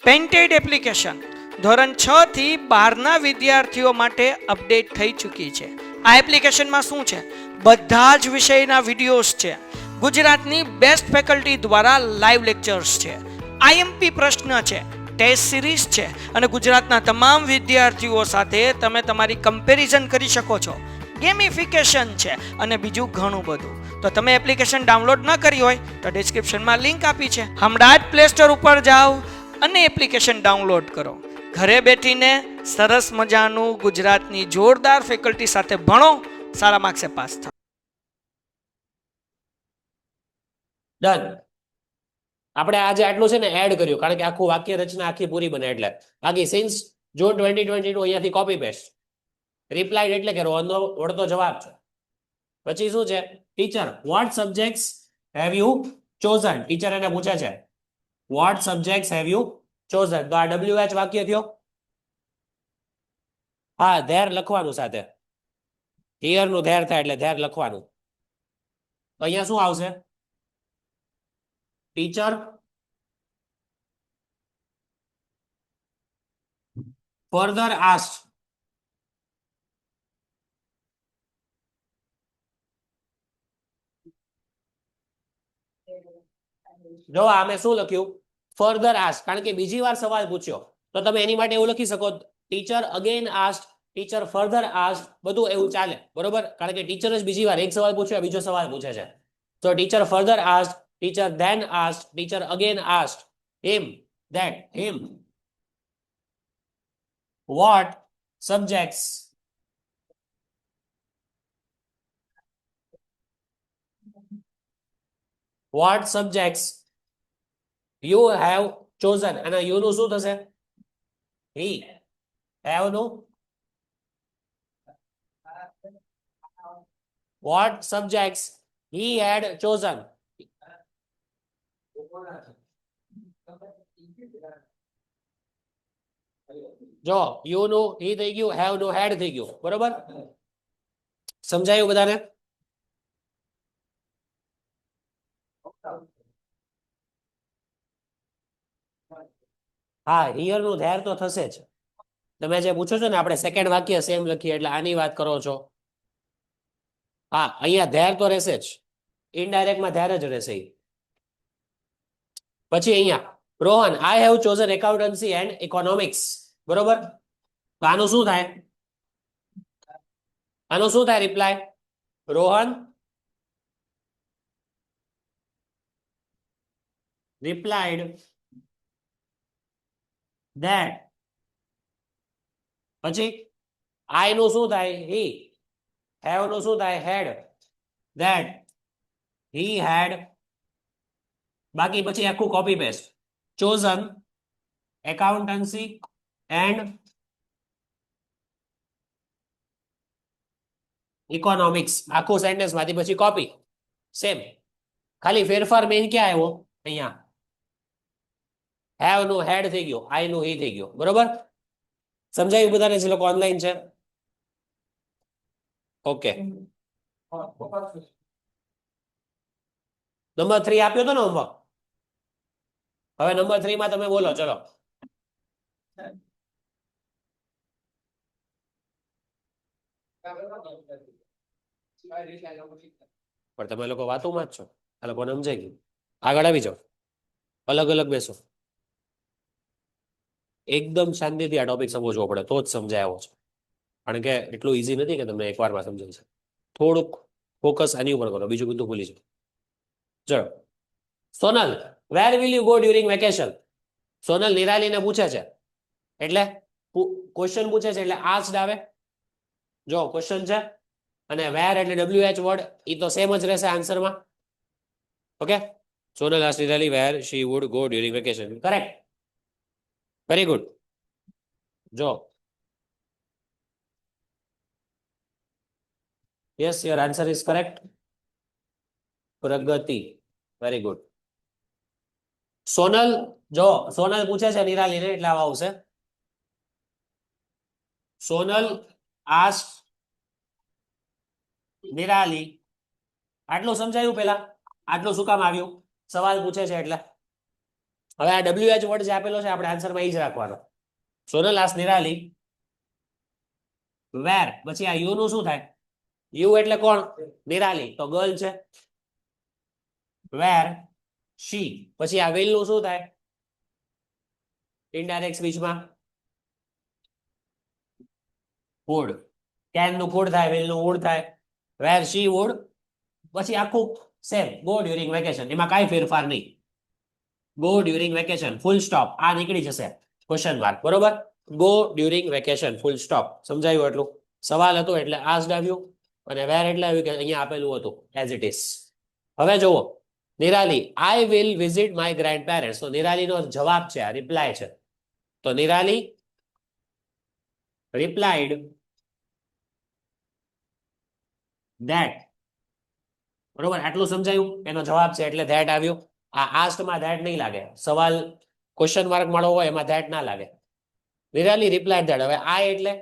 Painted application ધોરણ 6 થી 12ના વિદ્યાર્થીઓ માટે અપડેટ થઈ ચૂકી છે. આ એપ્લિકેશનમાં શું છે? બધા જ વિષયના વિડીયોઝ છે. ગુજરાતની બેસ્ટ ફેકલ્ટી દ્વારા લાઈવ લેક્ચર્સ છે. આઈએમપી પ્રશ્ન છે, ટેસ્ટ સિરીઝ છે અને ગુજરાતના તમામ વિદ્યાર્થીઓ સાથે તમે તમારી કમ્પેરિઝન કરી શકો છો. ગેમિફિકેશન છે અને બીજું ઘણું બધું. તો તમે એપ્લિકેશન ડાઉનલોડ ન કરી હોય તો ડિસ્ક્રિપ્શનમાં લિંક આપી છે. હમણાં જ પ્લે સ્ટોર ઉપર જાઓ અને એપ્લિકેશન ડાઉનલોડ કરો. ઘરે બેઠીને સરસ મજાનું ગુજરાતની જોરદાર ફેકલ્ટી સાથે ભણો, સારા માર્ક્સે પાસ થાઓ. ડન. આપણે આજે આટલું છે ને એડ કર્યું કારણ કે આખું વાક્ય રચના આખી પૂરી બને એટલે. બાકી સિન્સ જૂન 2022 અહીંયાથી કોપી પેસ્ટ. રિપ્લાઇડ એટલે કે રોહનનો વળતો જવાબ છે. પછી શું છે? Teacher what subjects have you chosen? Teacher એને પૂછે છે what subjects have you chosen. તો આ WH વાક્ય થયો. હા, ધેર લખવાનું સાથે. હિયર નું ધેર થાય એટલે ધેર લખવાનું. તો અહીંયા શું આવશે? Teacher further asked. જો આમે શું લખ્યું? ફર્ધર આસ્ક, કારણ કે બીજી વાર સવાલ પૂછ્યો. તો તમે એની માટે એવું લખી શકો teacher again ask, teacher further ask, બધું એવું ચાલે. બરોબર? કારણ કે ટીચર જ બીજી વાર એક સવાલ પૂછ્યો, બીજો સવાલ પૂછે છે. તો teacher further ask, teacher then ask, teacher again ask him that him what subjects what subjects you have chosen. અને યુ નું શું થશે? હી. હેવ નું what subjects he had chosen. જો યુ નું he થઈ ગયું, have નું had થઈ ગયું. બરોબર? સમજાયું બધાને? હા, હિયર નું ધેર તો થશે જ. તમે જે પૂછો છો ને આપણે સેકન્ડ વાક્ય સેમ લખીએ એટલે આની વાત કરો છો. હા, અહીંયા ધેર તો રહેશે જ. ઇનડાયરેક્ટમાં ધેર જ રહેશે. પછી અહીંયા Rohan I have chosen accountancy and economics. બરોબર? તો આનું શું થાય? આનું શું થાય રિપ્લાય? Rohan replied that. પછી આઈ નું શું થાય? he. have નું શું થાય? had. that he had. બાકી પછી આખું copy paste. chosen accountancy and economics આખું સેન્ટેન્સ માંથી પછી કોપી સેમ. ખાલી ફેરફાર મેઇન ક્યાં આવ્યો? અહીંયા have નું had થઈ ગયો, I નું he થઈ ગયો. બરોબર? સમજાયું બધાને જે લોકો ઓનલાઈન છે? ઓકે. નંબર 3 આપ્યો તો ને હોમવર્ક. હવે નંબર 3 માં તમે બોલો. ચલો. પણ તમે લોકો વાતોમાં જ છો. આ લોકોને સમજાઈ ગયું. આગળ આવી જાઓ. અલગ અલગ બેસો. એકદમ શાંતિથી આ ટોપિક સમજવો પડે તો જ સમજાય આવો છે. કારણ કે એટલું ઈઝી નથી કે તમને એકવારમાં સમજાય છે. થોડુંક ફોકસ આની ઉપર કરો, બીજું બધું ભૂલી જાઓ. ચલો. Sonal where will you go during vacation? Sonal નિરાલીને પૂછે છે એટલે ક્વેશ્ચન પૂછે છે એટલે આસ્ક્ડ આવે. જો ક્વેશ્ચન છે અને વેર એટલે WH વર્ડ એ તો સેમ જ રહેશે આન્સરમાં. Okay. Sonal asked Nirali where she would go during vacation. Correct. Very good. જો yes, your answer is correct. Pragati. Very good. Sonal જો સોનલ પૂછે છે નિરાલીને એટલે આવા આવશે. સોનલ આસ્ક્ડ નિરાલી. આટલું સમજાયું? પેલા આટલું શું કામ આવ્યું? સવાલ પૂછે છે એટલે. હવે આ WH વર્ડ જે આપેલો છે આપણે આન્સરમાં એ જ રાખવાનો. સોનલ આસ્ક નિરાલી વેર, પછી આ યુ નું શું થાય? યુ એટલે કોણ? નિરાલી, તો ગર્લ છે. વેર શી, પછી આ વિલ નું શું થાય? ઇનડાયરેક્ટ સ્પીચમાં વુડ. કેન નું કુડ થાય, વિલ નું વુડ થાય. વેર શી વુડ, પછી આખું સેમ ગો ડ્યુરિંગ વેકેશન, એમાં કાંઈ ફેરફાર નહીં. Go during vacation full stop, આ નીકળી જશે ક્વેશ્ચન માર્ક, બરોબર. Go during vacation full stop. સમજાયું એટલું? સવાલ હતો એટલે આસ્ડ આવ્યું, અને વેર એટલે આવ્યું કે અહીંયા આપેલું હતું એઝ ઇટ ઇઝ. હવે જુઓ, Nirali I will visit my grandparents, તો નિરાલીનો જવાબ છે, આ રિપ્લાય છે. તો નિરાલી રિપ્લાઇડ ધેટ, બરોબર. આટલું સમજાયું? એનો જવાબ છે એટલે ધેટ આવ્યું. આ આસ્ટમાં ધેટ નહીં લાગે, સવાલ ક્વેશ્ચન માર્ક વાળો હોય એમાં ધેટ ના લાગે. Nirali replied that. હવે આ એટલે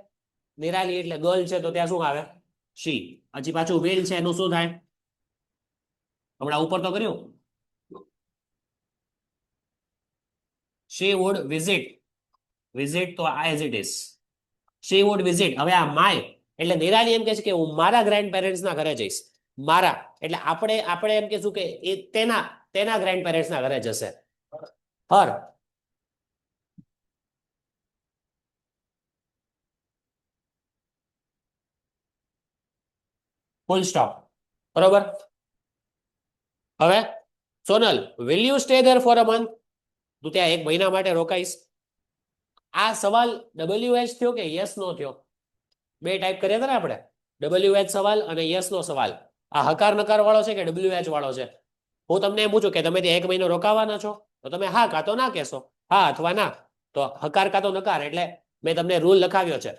નિરાલી એટલે ગર્લ છે, તો ત્યાં શું આવે? શી. હજી પાછું વિલ છે, એનું શું થાય? હમણાં ઉપર તો કર્યું. શી વુડ વિઝિટ, વિઝિટ તો as it is. She would visit. હવે આ માય એટલે નિરાલી એમ કહે છે કે હું મારા ગ્રેન્ડ પેરેન્ટ્સ ના ઘરે જઈશ. મારા એટલે આપણે એમ કહેશું કે એ તેના ગ્રેન્ડ પેરેન્ટ્સ ના ઘરે જશે. હર, ફૂલ સ્ટોપ, બરોબર. હવે Sonal will you stay there for a month, તું ત્યાં એક મહિના માટે રોકાઈશ. આ સવાલ WH થયો કે યસ નો થયો? બે ટાઈપ કર્યા હતા ને આપણે, WH સવાલ અને યસ નો સવાલ. આ હકાર નકાર વાળો છે કે WH વાળો છે? હું તમને એમ પૂછું કે તમે ત્યાં એક મહિનો રોકાવાના છો, તો તમે હા કાં તો ના કહેશો, હા અથવા ના. તો હકાર કાં તો નકાર, એટલે મેં તમને રૂલ લખાવ્યો છે.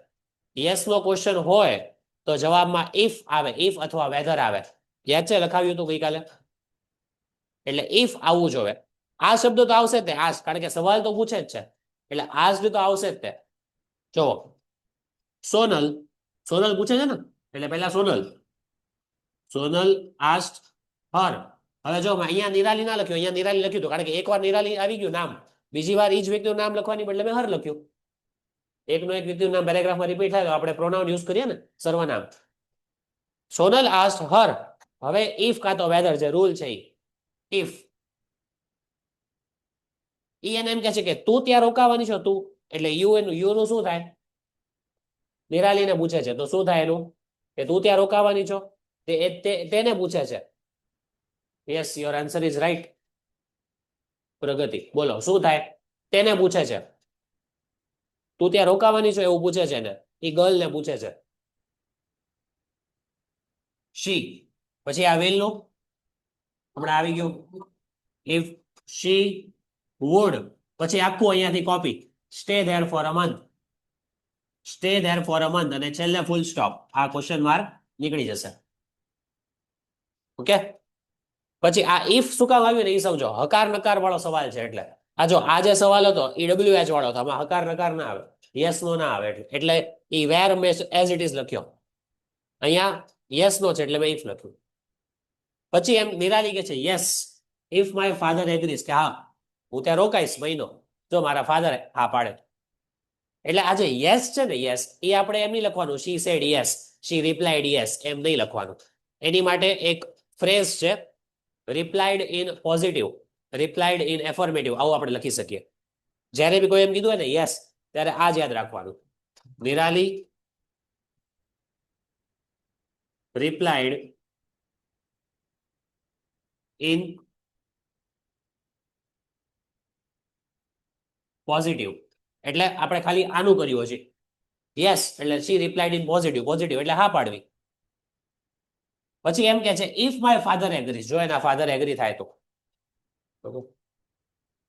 યસ નો ક્વેશ્ચન હોય તો જવાબમાં ઇફ આવે, ઇફ અથવા વેધર આવે. યાદ છે? લખાવ્યું હતું ગઈકાલે. એટલે ઇફ આવવું જોઈએ. આ શબ્દ તો આવશે જ તે, આસ, કારણ કે સવાલ તો પૂછે જ છે, એટલે આસ્ડ તો આવશે જ તે. જો સોનલ, સોનલ પૂછે છે ને, એટલે પહેલા સોનલ, સોનલ આસ્ડ હર. હવે જો અહીંયા નિરાલી ના લખ્યું, અહીંયા નિરાલી લખ્યું હતું, કારણ કે એકવાર નિરાલી આવી ગયું નામ, બીજી વાર ઈ જ વ્યક્તિનું નામ લખવાની બદલે મેં હર લખ્યું. એકનું એક વ્યક્તિનું નામ પેરેગ્રાફમાં રિપીટ થાય તો આપણે પ્રોનાઉન યુઝ કરીએ ને, સર્વનામ. સોનલ આસ્ડ હર. હવે ઇફ કાં તો વેધર જે રૂલ છે, ઇફ ઈ એને એમ કહે છે કે તું ત્યાં રોકાવાની છો, તું એટલે યુ, એનું યુ નું શું થાય? નિરાલીને પૂછે છે, તો શું થાય એનું? કે તું ત્યાં રોકાવાની છો, તેને પૂછે છે. Yes, your answer is right. Pragati, બોલો શું થાય? તેને પૂછે છે, તું ત્યાં રોકાવાની છો એવું પૂછે છે ને, એ ગર્લ ને પૂછે છે. શી, પછી આ વિલ નું હમણાં આવી ગયું. ઇફ શી વુડ, પછી આખું અહીંયાથી copy, stay there for a month, stay there for a month, અને છેલ્લે ફૂલ સ્ટોપ. આ ક્વેશ્ચન માર્ક નીકળી જશે. ઓકે. પછી આ ઇફ શું કામ આવ્યું ને એ સમજો, હકાર નકાર વાળો સવાલ છે એટલે. આ જો આ જે સવાલ હતો એ WH વાળો હતો, આમાં હકાર નકાર ના આવે, યસ નો ના આવે, એટલે એ વેર મેં એઝ ઇટ ઇઝ લખ્યો. અહીંયા યસ નો છે એટલે મેં ઇફ લખ્યું. પછી એમ નિરાલી કે છે યસ ઇફ માય ફાધર એગ્રીઝ, કે હા હું ત્યાં રોકાઈશ મહિનો, જો મારા ફાધર હા પાડે. એટલે આ જે યસ છે ને, યસ એ આપણે એમ નહીં લખવાનું શી સેડ યસ, શી રિપ્લાઇડ યસ, એમ નહીં લખવાનું. એની માટે એક ફ્રેઝ છે, replied in positive, replied in affirmative, આવું આપણે લખી શકીએ. જ્યારે બી કોઈ એમ કીધું હોય ને યસ, ત્યારે આ જ યાદ રાખવાનું. નિરાલી રિપ્લાઇડ ઇન પોઝિટિવ, એટલે આપણે ખાલી આનું કર્યું છે. યસ એટલે શી રિપ્લાઇડ ઇન પોઝિટિવ, પોઝિટિવ એટલે હા પાડવી. પછી એમ કે છે ઇફ માય ફાધર એગ્રીઝ, જો એના ફાધર એગ્રી થાય તો.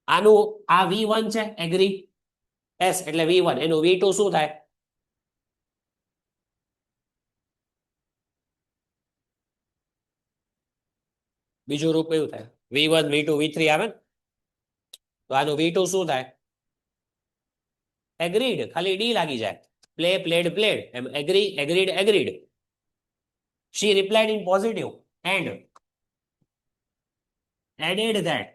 આનું આ V1 છે એગ્રી, એસ એટલે V1, એનું V2 શું થાય? બીજું રૂપ કયું થાય? V1 V2 V3 આવે ને, તો આનું V2 શું થાય? એગ્રીડ, ખાલી ડી લાગી જાય. પ્લે પ્લેડ પ્લેડ, એમ agree agreed agreed. She replied in positive and added that.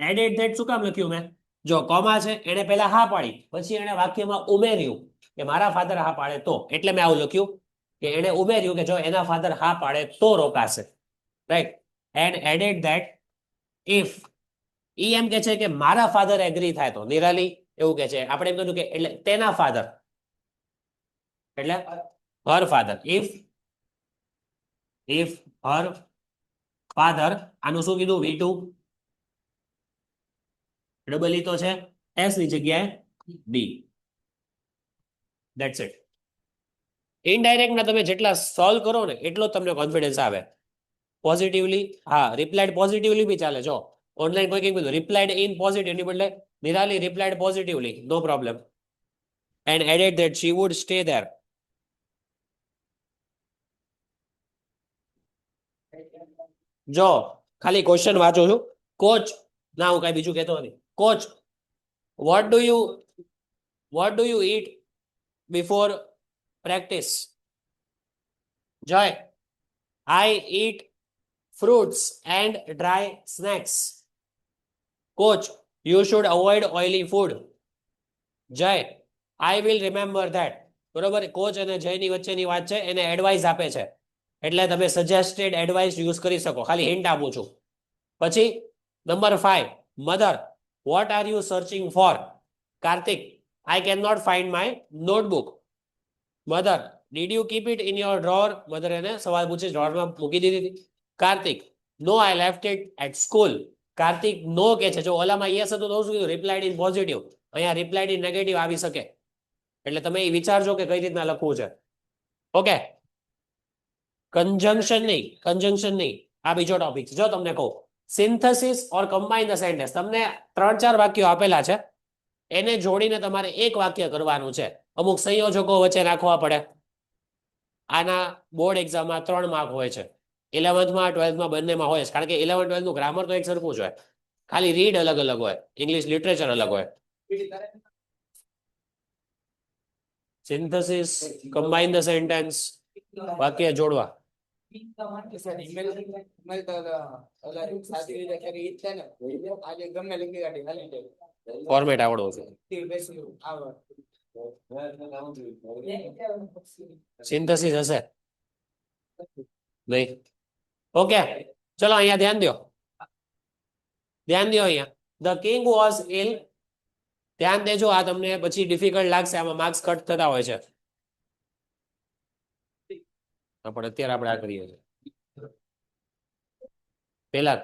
Added that શું કામ લખ્યું મેં? જો કોમા છે એને પહેલા હા પાડી, પછી એને વાક્યમાં ઉમેર્યું કે મારા ફાધર હા પાડે તો, એટલે મેં આવું લખ્યું કે એને ઉમેર્યું કે જો એના ફાધર હા પાડે તો રોકાશે, right. And added that if, ઈ એમ કે છે કે મારા ફાધર એગ્રી થાય તો, નિરાલી એવું કે છે, આપણે એમ કીધું કે એટલે તેના ફાધર, એટલે her father, if her father, આનું શું કીધું? V2, ડબલ ઈ તો છે, એસ ની જગ્યાએ ડી. That's it. ઇનડાયરેક્ટના તમે જેટલા સોલ્વ કરો ને એટલો તમને કોન્ફિડન્સ આવે. પોઝિટિવલી, હા, રિપ્લાઇડ પોઝિટિવલી બી ચાલે. જો ઓનલાઈન કોઈ કીધું રિપ્લાઇડ ઇન પોઝિટિવ ની બદલે Nirali replied positively, no problem. And added that she would stay there. જો ખાલી ક્વેશ્ચન વાંચું છું. કોચ, ના હું કઈ બીજું કહેતો નથી. Coach, what do you it before practice? જય, આઈ ઈટ fruits and dry snacks. Coach, you should avoid oily food. Jay, I will remember that. બરોબર, કોચ અને જયની વચ્ચેની વાત છે, એને એડવાઇસ આપે છે, એટલે તમે સજેસ્ટેડ એડવાઇસ યુઝ કરી શકો. ખાલી હિન્ટ આપું છું. પછી number 5, mother, what are you searching for? Kartik, I can not find my notebook. Mother, did you keep it in your drawer? Mother એને સવાલ પૂછે, ડ્રોરમાં મૂકી દીધી હતી. Kartik, no I left it at school. Kartik no કે છે. જો ઓલામાં યસ હતું તો શું કીધું? Replied in positive. અહીંયા રિપ્લાઇડ ઇન નેગેટિવ આવી શકે, એટલે તમે એ વિચારજો કે કઈ રીતના લખવું છે. ઓકે, કન્જંક્શન નહીં, આ બીજો ટોપિક છે. જો તમને કહું synthesis or combine the sentence, તમને 3-4 વાક્યો આપેલા છે, એને જોડીને તમારે એક વાક્ય કરવાનું છે. અમુક સંયોજકો વચ્ચે નાખવા પડે. આના બોર્ડ એક્ઝામમાં 3 માર્ક હોય છે. 11th માં 12th માં બંનેમાં હોય છે, કારણ કે 11th-12th નું ગ્રામર તો એક સરખું જ હોય, ખાલી રીડ અલગ અલગ હોય, ઇંગ્લિશ લિટરેચર અલગ હોય. સિન્થેસિસ, કમ્બાઇન ધ સેન્ટેન્સ, વાક્ય જોડવા. ફોર્મેટ આવડવો છે. સિન્થેસિસ હશે નહીં? ઓકે, ચલો અહીંયા ધ્યાન દો, અહીંયા. The king was ઇલ. ધ્યાન દેજો, આ તમને પછી ડિફિકલ્ટ લાગશે, આમાં માર્ક્સ કટ થતા હોય છે, પણ અત્યારે આપણે આ કરીએ છીએ. પેલા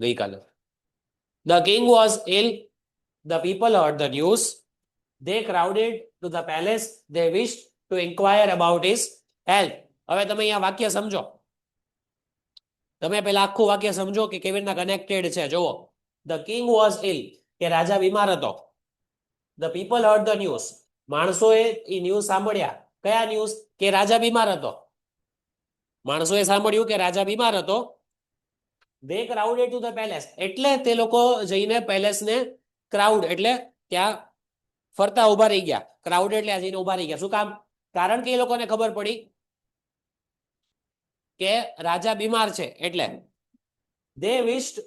ગઈકાલે, the king was ill, the people heard the news, they crowded to the palace, they wished to inquire about his health. હવે તમે અહીંયા વાક્ય સમજો, તમે પેલા આખું વાક્ય સમજો કે કેવી રીતના કનેક્ટેડ છે. જુઓ, ધ કિંગ વોઝ ઇલ, કે રાજા બીમાર હતો. The people heard the news, માણસોએ એ ન્યૂઝ સાંભળ્યા. કયા ન્યૂઝ? કે રાજા બીમાર હતો. માણસોએ સાંભળ્યું કે રાજા બીમાર હતો. they crowded to the palace, એટલે તે લોકો જઈને પેલેસને, ક્રાઉડ એટલે ત્યાં ફરતા ઉભા રહી ગયા. ક્રાઉડ એટલે જઈને ઉભા રહી ગયા. શું કામ? કારણ કે એ લોકોને ખબર પડી કે રાજા બીમાર છે, એટલે they wished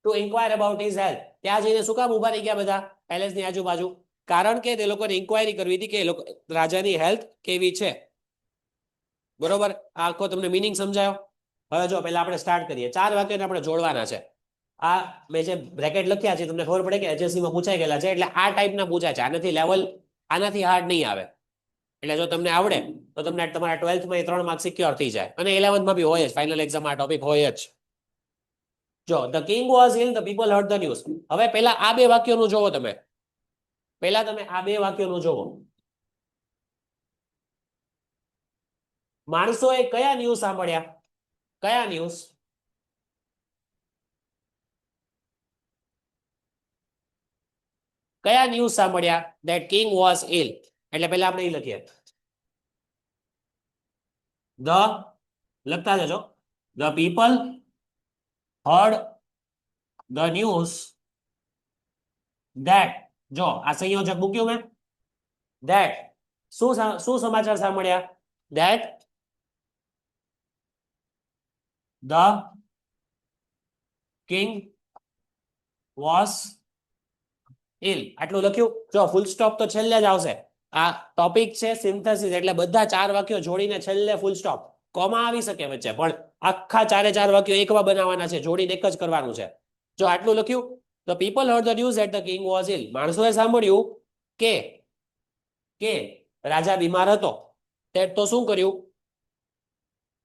to inquire about his health. ત્યાં જઈને શું કામ ઉભા રહી ગયા બધા પેલેસની આજુબાજુ? કારણ કે તે લોકોને ઇન્ક્વાયરી કરવી હતી કે એ લોકો રાજાની હેલ્થ કેવી છે. બરોબર, આખો તમને મિનિંગ સમજાયો? હવે જો પહેલા આપણે સ્ટાર્ટ કરીએ. 4 વાક્યોને આપણે જોડવાના છે. આ મેં જે બ્રેકેટ લખ્યા છે તમને ખબર પડે કે HSC માં પૂછાઈ ગયેલા છે, એટલે આ ટાઈપના પૂછાય છે. આનાથી લેવલ, આનાથી હાર્ડ નહીં આવે. એટલે જો તમને આવડે તો તમને તમારા 12th-માં 3 માર્ક સિક્યોર થઈ જાય, અને 11th-માં બી હોય જ, ફાઇનલ એક્ઝામ આ ટોપિક હોય જ. જો the king was ill, the people heard the news. હવે પહેલા આ 2 વાક્યોનું જોવો તમે. પહેલા તમે આ 2 વાક્યોનું જોવો. માણસોએ કયા ન્યૂઝ સાંભળ્યા? કયા ન્યૂઝ? કયા ન્યૂઝ સાંભળ્યા? That king was ઇલ. એટલે પહેલા આપણે એ લખીએ, ધ, લખતા જજો, the people heard the news that, જો આ સંયોજક મૂક્યું મેં, ધેટ, શું સમાચાર સાંભળ્યા? ધેટ ધ કિંગ વોઝ ઇલ આટલું લખ્યું. જો ફૂલ સ્ટોપ તો છેલ્લે જ આવશે. આ ટોપિક છે સિન્થેસિસ એટલે બધા 4 વાક્યો જોડીને છેલ્લે ફૂલ સ્ટોપ. કોમા આવી શકે વચ્ચે પણ આખા 4 વાક્યો એકવા બનાવવાના છે, જોડીને એક જ કરવાનું છે. જો આટલું લખ્યું. The people heard the news that the king was ill. માણસોએ સાંભળ્યું કે રાજા બીમાર હતો. તે તો શું કર્યું?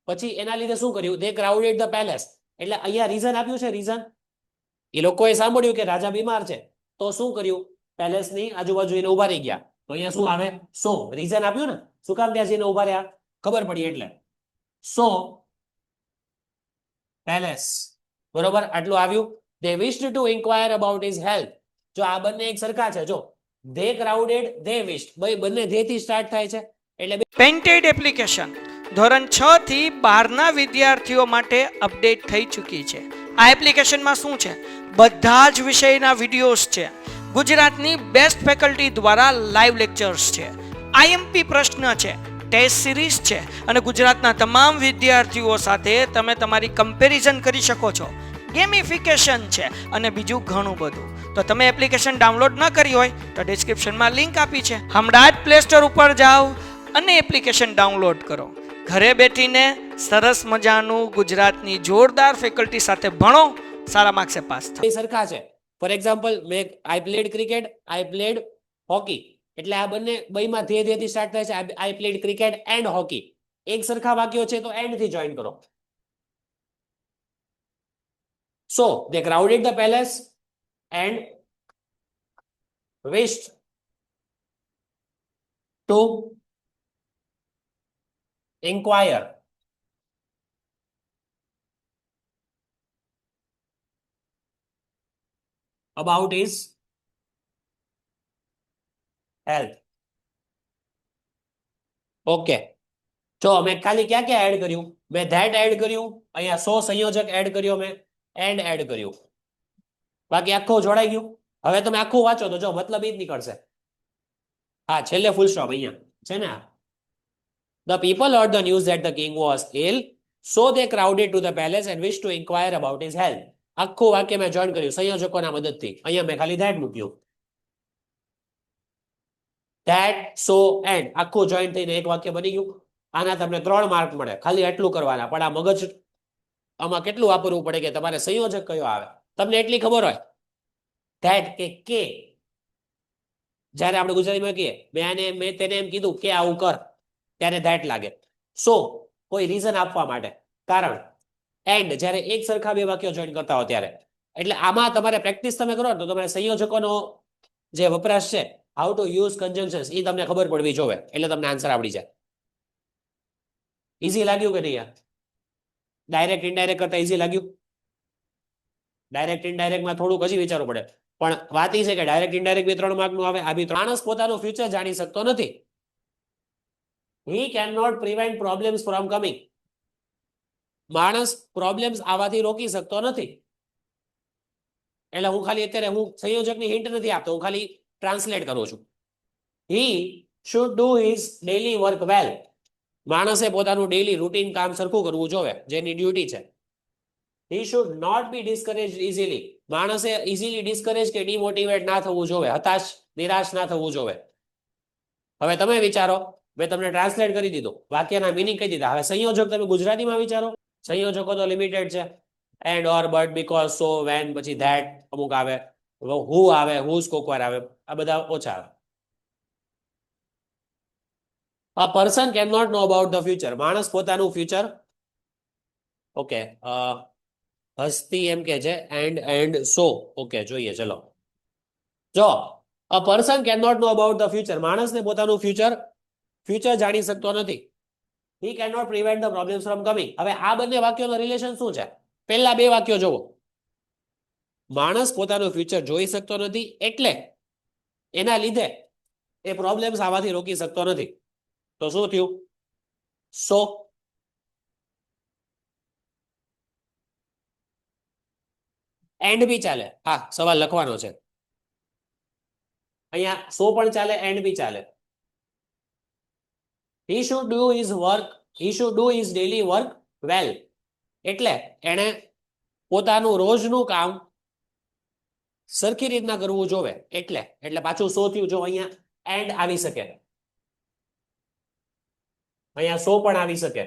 પછી એના લીધે શું કર્યું? They crowded the palace. એટલે અહીંયા રીઝન આપ્યું છે. રીઝન એ લોકોએ સાંભળ્યું કે રાજા બીમાર છે તો શું કર્યું? પેલેસની આજુબાજુ એને ઉભા રહી ગયા. તો અહીંયા શું આવે? સો રીઝન આપ્યું ને, શું કામ ત્યાં જઈને ઉભા રહ્યા ખબર પડી એટલે. સો પેલેસ બરોબર આટલું આવ્યું. They wished to inquire about his health. જો આ બંને એક સરખા છે. જો they crowded, they wished, ભાઈ બંને they થી સ્ટાર્ટ થાય છે એટલે પેઇન્ટેડ એપ્લિકેશન ધોરણ 6 થી 12ના વિદ્યાર્થીઓ માટે અપડેટ થઈ ચૂકી છે. આ એપ્લિકેશનમાં શું છે? બધા જ વિષયના વિડીયોઝ છે. ગુજરાતની બેસ્ટ ફેકલ્ટી દ્વારા લાઈવ લેક્ચર્સ છે, આઈએમપી પ્રશ્ન છે, ટેસ્ટ સિરીઝ છે અને ગુજરાતના તમામ વિદ્યાર્થીઓ સાથે તમે તમારી કમ્પેરિઝન કરી શકો છો. ગેમિફિકેશન છે અને બીજું ઘણું બધું. તો તમે એપ્લિકેશન ડાઉનલોડ ન કરી હોય તો ડિસ્ક્રિપ્શનમાં લિંક આપી છે. હમણાં જ પ્લે સ્ટોર ઉપર જાઓ અને એપ્લિકેશન ડાઉનલોડ કરો. ઘરે બેઠીને સરસ મજાનું ગુજરાતની જોરદાર ફેકલ્ટી સાથે ભણો, સારા માર્ક્સે પાસ થાઓ. સરખા છે. ફોર એક્ઝામ્પલ મેં આઈ પ્લેડ ક્રિકેટ, આઈ પ્લેડ હોકી. એટલે આ બંને બેમાં ધે થી સ્ટાર્ટ થાય છે. આઈ પ્લેડ ક્રિકેટ એન્ડ હોકી. એક સરખા વાક્યો છે તો એન્ડ થી જોઈન કરો. So they crowded the palace and wished to inquire about his health. Okay. જો મેં ખાલી ક્યાં ક્યાં એડ કર્યું? મેં that એડ કર્યું, અહીંયા સો સંયોજક એડ કર્યો, મેં એન્ડ એડ કર્યું. બાકી આખું જોડાઈ ગયું. હવે તમે આખું વાંચો તો જો મતલબ એ જ નીકળશે. હા છેલ્લે ફૂલ સ્ટોપ અહીંયા છે ને. The people heard the news that the king was ill, so they crowded to the palace and wished to inquire about his health. આખું વાક્ય મેં જોઈન કર્યું સંયોજકોના મદદથી. અહીંયા મેં ખાલી that મૂક્યું. that, so, and આખું જોઈન થઈને એક વાક્ય બની ગયું. આના તમને 3 માર્ક મળે. ખાલી એટલું કરવાના. પણ આ મગજ આમાં કેટલું વાપરવું પડે કે તમારે સંયોજક કયો આવે. તમને એટલી ખબર હોય that કે જ્યારે આપણે ગુજરાતીમાં કહીએ મેં તેને એમ કીધું કે આવું કર ત્યારે that લાગે. સો કોઈ રીઝન આપવા માટે કારણ. એન્ડ જ્યારે એક સરખા બે વાક્યો જોઈન કરતા હો ત્યારે. એટલે આમાં તમારે પ્રેક્ટિસ તમે કરો તો તમારે સંયોજકોનો જે વપરાશ છે, હાઉ ટુ યુઝ કન્જંક્શન્સ, એ તમને ખબર પડવી જોવે એટલે તમને આન્સર આવડી જાય. ઈઝી લાગ્યું કે નહીં? ડાયરેક્ટ ઇનડાયરેક્ટ કરતા ઈઝી લાગ્યું? ડાયરેક્ટ ઇનડાયરેક્ટમાં થોડુંક હજી વિચારવું પડે. પણ વાત એ છે કે ડાયરેક્ટ ઇનડાયરેક્ટ 2-3 માર્કનું આવે. આ બી માણસ પોતાનું ફ્યુચર જાણી શકતો નથી. He cannot prevent problems from coming. માણસ પ્રોબ્લેમ્સ આવવાથી રોકી શકતો નથી. એટલે હું ખાલી અત્યારે હું સંયોજકની હિન્ટ નથી આપતો, હું ખાલી ટ્રાન્સલેટ કરું છું. He should do his daily work well. માણસે પોતાનું ડેલી રૂટીન કામ સરખું કરવું જોવે, જેની ડ્યુટી છે. He should not be discouraged easily. માણસે ઇઝીલી ડિસ્કરેજ કે ડિમોટિવેટ ના થવું જોવે, હતાશ નિરાશ ના થવું જોવે. હવે તમે વિચારો, મેં તમને ટ્રાન્સલેટ કરી દીધું, વાક્યના મિનિંગ કહી દીધા. હવે સંયોજક તમે ગુજરાતીમાં વિચારો. સંયોજકો તો લિમિટેડ છે. And, or, but, because, so, when, પછી ધેટ અમુક આવે, હુ આવે, હુઝ કોક વાર આવે, આ બધા ઓછા આવે. A person cannot know about the future. માણસ પોતાનું ફ્યુચર. ઓકે, હસ્તી એમ કે છે એન્ડ સો. ઓકે જોઈએ ચલો. જો a person cannot know about the future. માણસને પોતાનું ફ્યુચર જાણી શકતો નથી. He cannot prevent the problems from coming. હવે આ બંને વાક્યોનો રિલેશન શું છે? પહેલા બે વાક્યો જોવો. માણસ પોતાનું ફ્યુચર જોઈ શકતો નથી એટલે એના લીધે એ પ્રોબ્લેમ્સ આવવાથી રોકી શકતો નથી. તો શું થયું? સો એન્ડ બી ચાલે. હા સવાલ લખવાનો છે અહીંયા. સો પણ ચાલે, એન્ડ બી ચાલે. He should do his work, he should do his daily work well. એટલે એને પોતાનું રોજનું કામ સરખી રીતના કરવું જોવે એટલે એટલે પાછું 100 થયું જો અહીંયા એન્ડ આવી શકે, અહીંયા 100 પણ આવી શકે,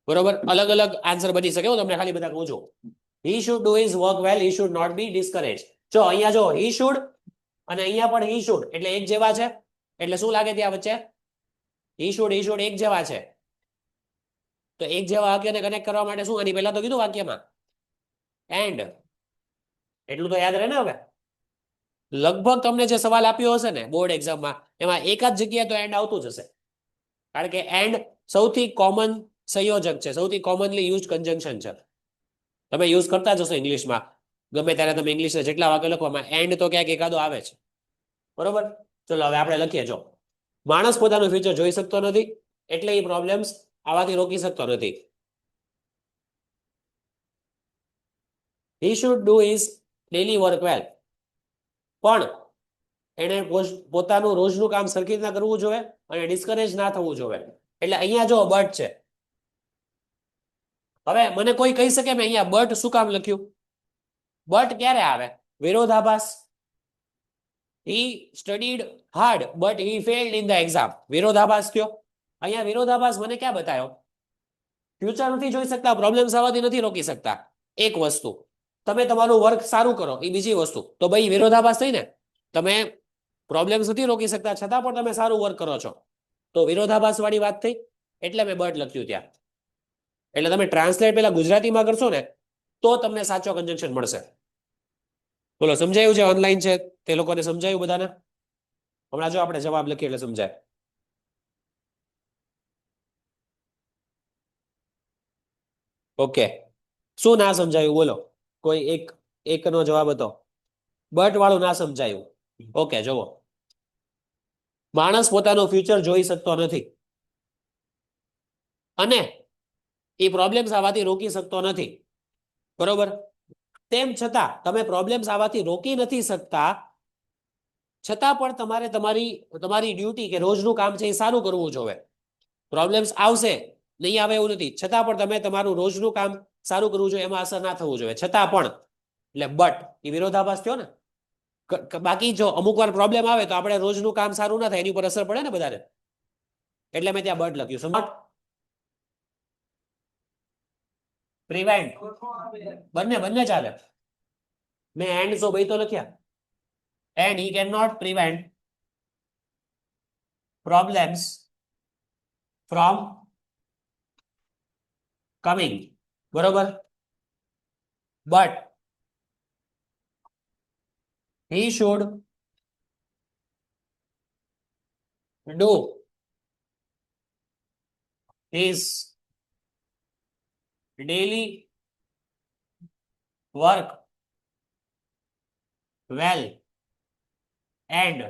બરોબર, અલગ અલગ આન્સર બની શકે. હું તમને ખાલી બધા કહું છું. he should do his work well, he should not be discouraged. જો અહીંયા જો he should અને અહીંયા પણ he should એટલે એક જેવા છે, એટલે શું લાગે ત્યાં વચ્ચે he should એક જેવા છે. તો એક જેવા વાક્યને કનેક્ટ કરવા માટે શું આની પહેલા તો કીધું વાક્યમાં એન્ડ, એટલું તો યાદ રહે ને. હવે લગભગ તમને જે સવાલ આપ્યો હશે ને બોર્ડ એક્ઝામમાં એમાં એક જ જગ્યાએ તો એન્ડ આવતું જ હશે, કારણ કે એન્ડ સૌથી કોમન સંયોજક છે, સૌથી કોમનલી યુઝ કન્જંક્શન છે. તમે યુઝ કરતા જ હશો ઇંગ્લિશમાં, ગમે ત્યારે તમે ઇંગ્લિશના જેટલા વાક્ય લખવામાં એન્ડ તો ક્યાંક એકાદો આવે છે, બરોબર. ચલો હવે આપણે લખીએ. જો માણસ પોતાનું ફ્યુચર જોઈ શકતો નથી એટલે એ પ્રોબ્લેમ્સ આવાથી રોકી શકતો નથી. he should do his daily work well, પણ એને પોતાનું રોજનું કામ સરખી રીતના કરવું જોઈએ અને ડિસ્કરેજ ના થવું જોઈએ. એટલે અહીંયા જો બટ છે. હવે મને કોઈ કહી શકે મેં અહીંયા બટ શું કામ લખ્યું? બટ ક્યારે આવે? વિરોધાભાસ. he studied hard but he failed in the exam. વિરોધાભાસ કયો? અહીંયા વિરોધાભાસ મને ક્યાં બતાવ્યો? ફ્યુચર નથી જોઈ શકતા, પ્રોબ્લેમ્સ આવવાથી નથી રોકી શકતા, એક વસ્તુ. તમે તમારું વર્ક સારું કરો એ બીજી વસ્તુ. તો ભાઈ વિરોધાભાસ થઈ ને. તમે પ્રોબ્લેમ્સ નથી રોકી શકતા છતાં પણ તમે સારું વર્ક કરો છો, તો વિરોધાભાસ વાળી વાત થઈ, એટલે મેં બટ લખ્યું ત્યાં. એટલે તમે ટ્રાન્સલેટ પેલા ગુજરાતીમાં કરશો ને તો તમને સાચો કન્જંક્શન મળશે. બોલો સમજાયું છે? ઓનલાઈન છે તે લોકોને સમજાયું બધાને? હમણાં જો આપણે જવાબ લખીએ એટલે સમજાય. ઓકે, શું ના સમજાયું બોલો? કોઈ એક નો જવાબ હતો. બટ વાળું ના સમજાયું. ઓકે, જુઓ, માણસ પોતાનું ફ્યુચર જોઈ શકતો નથી અને એ પ્રોબ્લેમ્સ આવવાથી રોકી શકતો નથી, બરોબર. તેમ છતાં તમે પ્રોબ્લેમ્સ આવવાથી રોકી નથી શકતા, છતાં પણ તમારે તમારી ડ્યુટી કે રોજનું કામ છે એ સારું કરવું જોઈએ. પ્રોબ્લેમ્સ આવશે, નહીં આવે એવું નથી, છતાં પણ તમે તમારું રોજનું કામ સારું કરવું જોઈએ, એમાં અસર ના થવું જોઈએ, છતાં પણ. એટલે બટ એ વિરોધાભાસ થયો ને. બાકી જો અમુક વાર પ્રોબ્લેમ આવે તો આપણે રોજનું કામ સારું ના થાય એની ઉપર અસર પડે ને બધાને, એટલે મેં ત્યાં બટ લખ્યું. સમજ? પ્રિવેન્ટ, બંને ચાલે. મેં એન્ડ સો બે તો લખ્યા. And he cannot prevent problems from coming, બરોબર, but he should do his daily work well and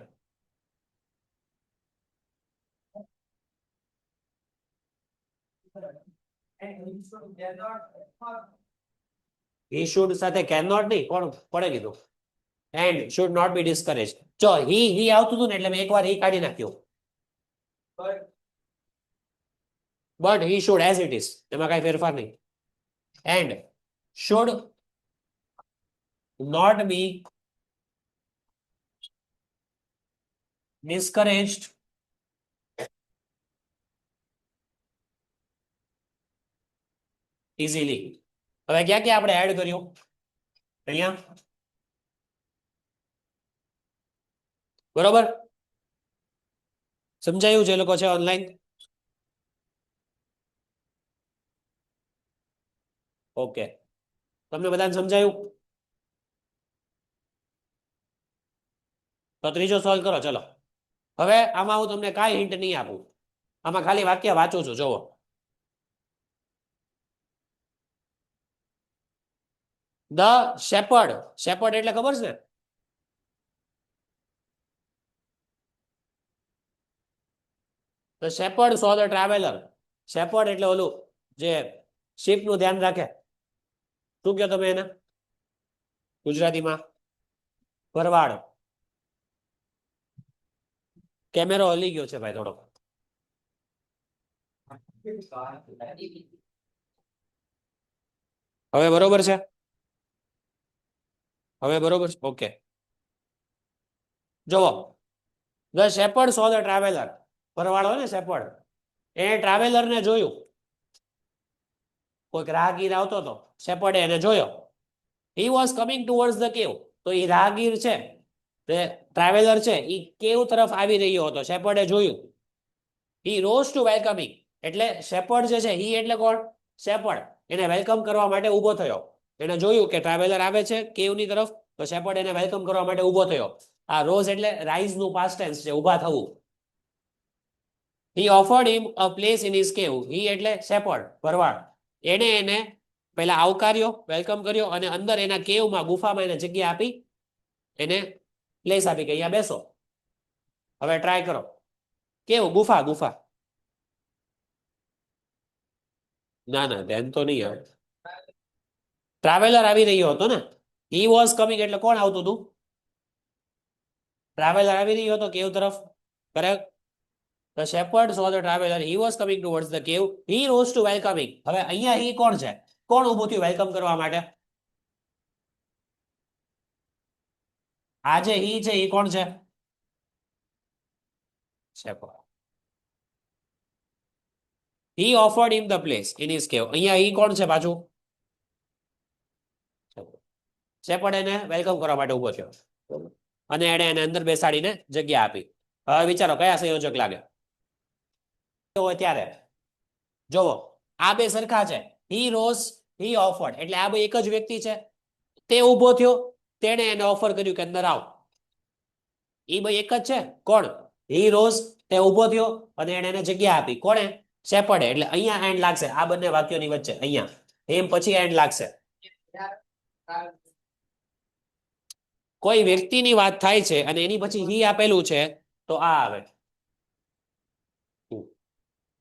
he should સાથે cannot નહીં, કોણ પડે કીધું? and should not be discouraged. જો he આવતું હતું ને એટલે મેં એકવાર he કાઢી નાખ્યું. but he should as it is, એમાં કઈ ફેરફાર નહીં. and should not be discouraged easily. હવે ક્યાં ક્યાં આપણે એડ કર્યું? અહીંયા, બરોબર. સમજાયું જે લોકો છે ઓનલાઈન? ઓકે, તમને બધાને સમજાયું? તો ત્રીજો સોલ્વ કરો. ચલો, હવે આમાં હું તમને કાંઈ હિન્ટ નહીં આપું, આમાં ખાલી વાક્ય વાંચું છું. જોવો, ધ શેપર્ડ એટલે ખબર છે ને? The shepherd saw the traveller. Shepherd એટલે ઓલું જે શીપ નું ધ્યાન રાખે. શું કહો તમે એને ગુજરાતીમાં? ભરવાડ. કેમેરો હલી ગયો છે ભાઈ થોડો. હવે બરોબર છે? હવે બરોબર છે? ઓકે, જુઓ. The shepherd saw the traveller. ભરવાડો ને શેપર્ડ, એ ટ્રાવેલરને જોયું. કોઈક રાહગીર આવતો હતો, શેપર્ડે એને જોયો. He was coming towards the કેવ. તો એ રાહગીર છે, તે ટ્રાવેલર છે, એ કેવ તરફ આવી રહ્યો હતો. શેપર્ડે જોયું. હી રોઝ ટુ વેલકમિંગ. એટલે શેપર્ડ જે છે, હી એટલે કોણ? શેપર્ડ. એને વેલકમ કરવા માટે ઊભો થયો. એને જોયું કે ટ્રાવેલર આવે છે કેવની તરફ, તો શેપર્ડ એને વેલકમ કરવા માટે ઊભો થયો. આ રોઝ એટલે રાઇઝ નું પાસ્ટ ટેન્સ છે, ઊભા થવું. He offered him a place in his cave. He એટલે શેપર્ડ, ભરવાડ. એને પહેલા આવકાર્યો, વેલકમ કર્યો, અને અંદર એના કેવમાં, ગુફામાં એને જગ્યા આપી, એને પ્લેસ આપી કે અહીંયા બેસો. હવે ટ્રાય કરો. કેવ, ગુફા, ગુફા. ના ના, ધ્યાન તો નહીં આવે. ટ્રાવેલર આવી રહ્યો હતો ને. હી વોઝ કમિંગ એટલે કોણ આવતું હતું? ટ્રાવેલર આવી રહ્યો હતો કેવ તરફ. Correct. The shepherd saw the traveler. He was coming towards the cave. He rose to welcoming. હવે અહીંયા he કોણ છે? કોણ ઊભું થયું વેલકમ કરવા માટે? આ જે he છે, એ કોણ છે? shepherd. He offered him the place in his cave. અહીંયા he કોણ છે પાછું? shepherd એને વેલકમ કરવા માટે ઊભો થયો, અને એણે એને અંદર બેસાડીને જગ્યા આપી. હવે વિચારો કયા સંયોજક લાગે હોય ત્યારે. જોવો, આ બે સરખા છે. હી રોઝ, હી ઓફર્ડ, એટલે આ બે એક જ વ્યક્તિ છે. તે ઊભો થયો, તેણે એને ઓફર કર્યું કે અંદર આવ. એ બે એક જ છે. કોણ? હી રોઝ, તે ઊભો થયો અને એને એને જગ્યા આપી. કોણે? શેપર્ડે. એટલે અહીંયા એન્ડ લાગશે આ બંને વાક્યોની વચ્ચે. અહીંયા એમ પછી એન્ડ લાગશે. કોઈ વ્યક્તિની વાત થાય છે અને એની પછી હી આપેલું છે, તો આ આવે.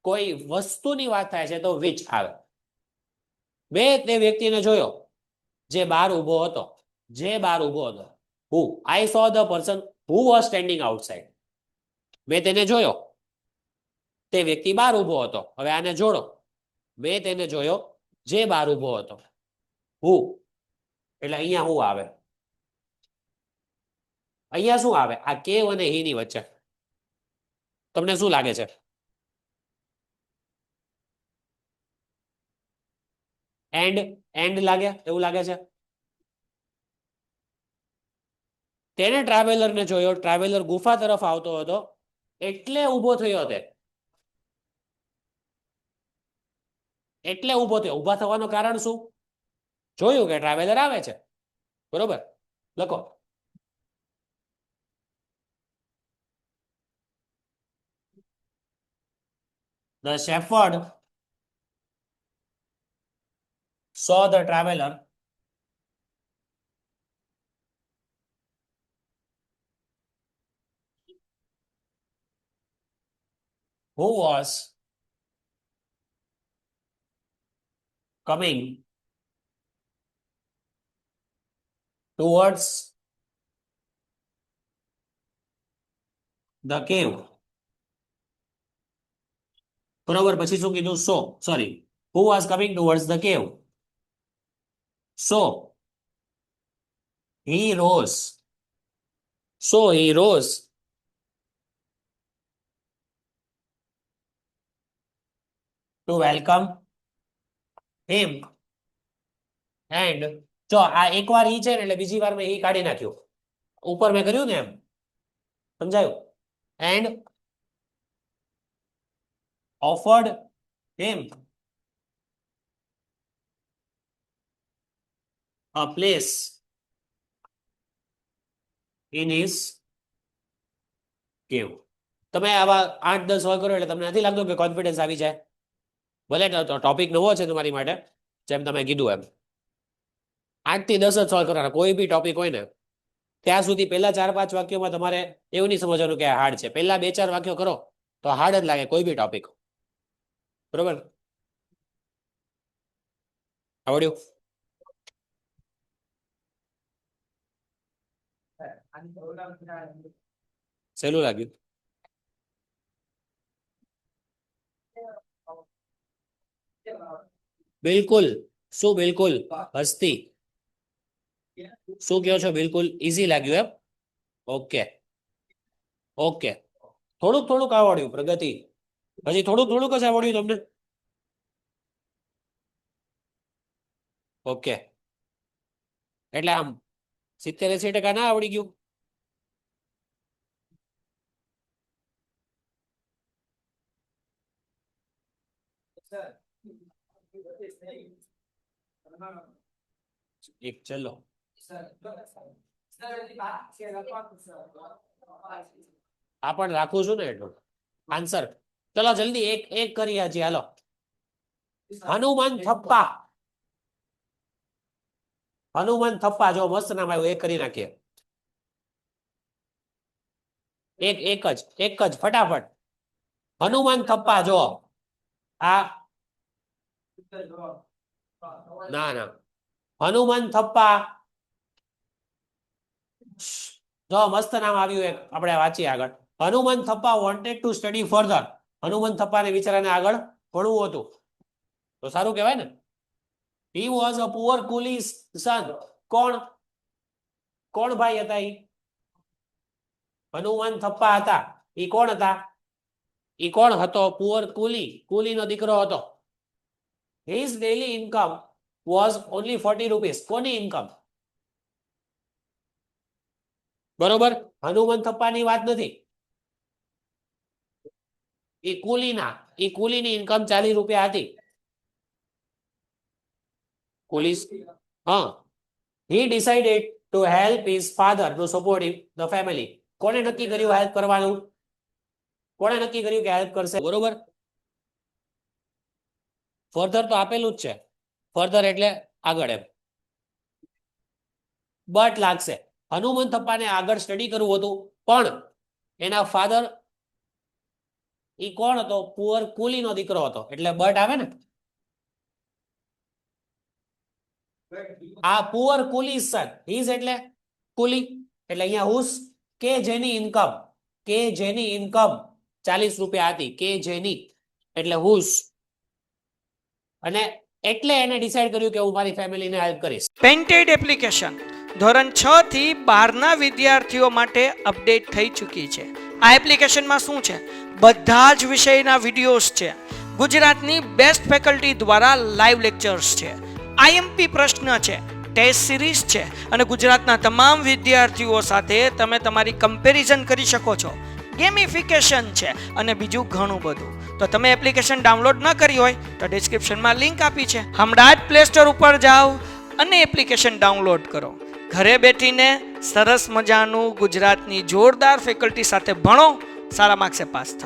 કોઈ વસ્તુની વાત થાય છે તો which આવે. મેં તે વ્યક્તિને જોયો જે બહાર ઊભો હતો. જે બહાર ઊભો હતો. Who I saw the person who was standing outside. મેં તેને જોયો. તે વ્યક્તિ બહાર ઊભો હતો. હવે આને જોડો. મેં તેને જોયો જે બહાર ઊભો હતો. હુ એટલે અહીંયા હું આવે? અહીંયા શું આવે? આ કેવ અને હી ની વચ્ચે. તમને શું લાગે છે? એન્ડ લાગે એવું લાગે છે? તેને ટ્રાવેલરને જોયો. ટ્રાવેલર ગુફા તરફ આવતો હતો, એટલે ઊભો થયો. એટલે ઊભો થયો. ઊભા થવાનું કારણ શું? જોયું કે ટ્રાવેલર આવે છે. બરોબર, લખો. The shepherd saw the traveler who was coming towards the cave. બરોબર, પછી શું કીધું? So sorry, who was coming towards the cave. So he rose. So he rose to welcome him. And જો આ એકવાર ઈ છે ને એટલે બીજી વાર મેં ઈ કાઢી નાખ્યું. ઉપર મેં કર્યું ને એમ. સમજાયું? And offered him a place in his cave. તમે આવા 8-10 સોલ્વ કરો એટલે તમને નથી લાગતું કે કોન્ફિડન્સ આવી જાય? ભલે ટોપિક નવો છે તમારી માટે, જેમ તમે કીધું એમ. 8 થી 10 જ સોલ્વ કરવાના. કોઈ બી ટોપિક હોય ને ત્યાં સુધી પહેલા 4-5 વાક્યોમાં તમારે એવું નહીં સમજવાનું કે હાર્ડ છે. પહેલા 2-4 વાક્યો કરો તો હાર્ડ જ લાગે કોઈ બી ટોપિક. બરોબર, આવડ્યું? સહેલું લાગ્યું? બિલકુલ. શું બિલકુલ? હસ્તી. શું કહો છો? બિલકુલ ઈઝી લાગ્યું એમ? ઓકે ઓકે, થોડુંક થોડુંક આવડ્યું પ્રગતિ, હજી થોડુંક થોડુંક જ આવડ્યું તમને? ઓકે, એટલે આમ 70-80% ના આવડી ગયું? એક ચલો, આ પણ રાખું છું ને એટલું આન્સર. ચલો જલ્દી એક એક કરી હજી, હાલો. હનુમાન થપ્પા, હનુમાન થપ્પા, જો મસ્ત નામ આવ્યું, એક કરી નાખીએ. એક જ ફટાફટ. હનુમાન થપ્પા, જો આ, ના ના, હનુમાન થપ્પા, જો મસ્ત નામ આવ્યું એક, આપણે વાંચીએ આગળ. Hanuman Thappa wanted to study further. Hanuman થપ્પાને બિચારાને આગળ ભણવું હતું, તો સારું કહેવાય ને. He was a poor coolie's son. કોણ કોણ ભાઈ હતા ઈ? હનુમાન થપ્પા હતા. ઈ કોણ હતા? ઈ કોણ હતો? પુઅર કુલી, કુલીનો દીકરો હતો. His daily income was only 40 rupees. કોની ઇન્કમ? બરોબર, હનુમાન થપ્પાની વાત નથી. ઈ કુલીની ઇન્કમ 40 રૂપિયા હતી. કુલીસ, હા. He decided to help his father to support the family. કોણે નક્કી કર્યું હેલ્પ કરવાનું? કોણે નક્કી કર્યું કે હેલ્પ કરશે? બરોબર, ફર્ધર તો આપેલું જ છે, ફર્ધર એટલે આગળ એમ. બટ લાગશે. હનુમાન થપ્પાને આગળ સ્ટડી કરવું હતું, પણ એના ફાધર ઈ કોણ હતો? પુઅર કુલીનો દીકરો હતો, એટલે બટ આવે ને. આ પુઅર કુલી સન, હીઝ એટલે કુલી, એટલે અહીંયા હુસ, કે જેની ઇન્કમ, 40 રૂપિયા હતી, કે જેની એટલે હુસ, અને એટલે એને ડિસાઈડ કર્યું કે હું મારી ફેમિલીને હેલ્પ કરીશ. પેન્ટેડ એપ્લિકેશન ધોરણ 6 થી 12ના વિદ્યાર્થીઓ માટે અપડેટ થઈ ચૂકી છે. આ એપ્લિકેશનમાં શું છે? બધા જ વિષયના વિડીયોઝ છે. ગુજરાતની બેસ્ટ ફેકલ્ટી દ્વારા લાઈવ લેક્ચર્સ છે. આઈએમપી પ્રશ્ન છે, ટેસ્ટ સિરીઝ છે, અને ગુજરાતના તમામ વિદ્યાર્થીઓ સાથે તમે તમારી કમ્પેરિઝન કરી શકો છો. ગેમિફિકેશન છે અને બીજું ઘણું બધું. તો તમે એપ્લિકેશન ડાઉનલોડ ન કરી હોય તો ડિસ્ક્રિપ્શનમાં લિંક આપી છે, હમણાં જ પ્લે સ્ટોર ઉપર જાઓ અને એપ્લિકેશન ડાઉનલોડ કરો. ઘરે બેઠીને સરસ મજાનું ગુજરાતની જોરદાર ફેકલ્ટી સાથે ભણો, સારા માર્ક્સે પાસ થાઓ.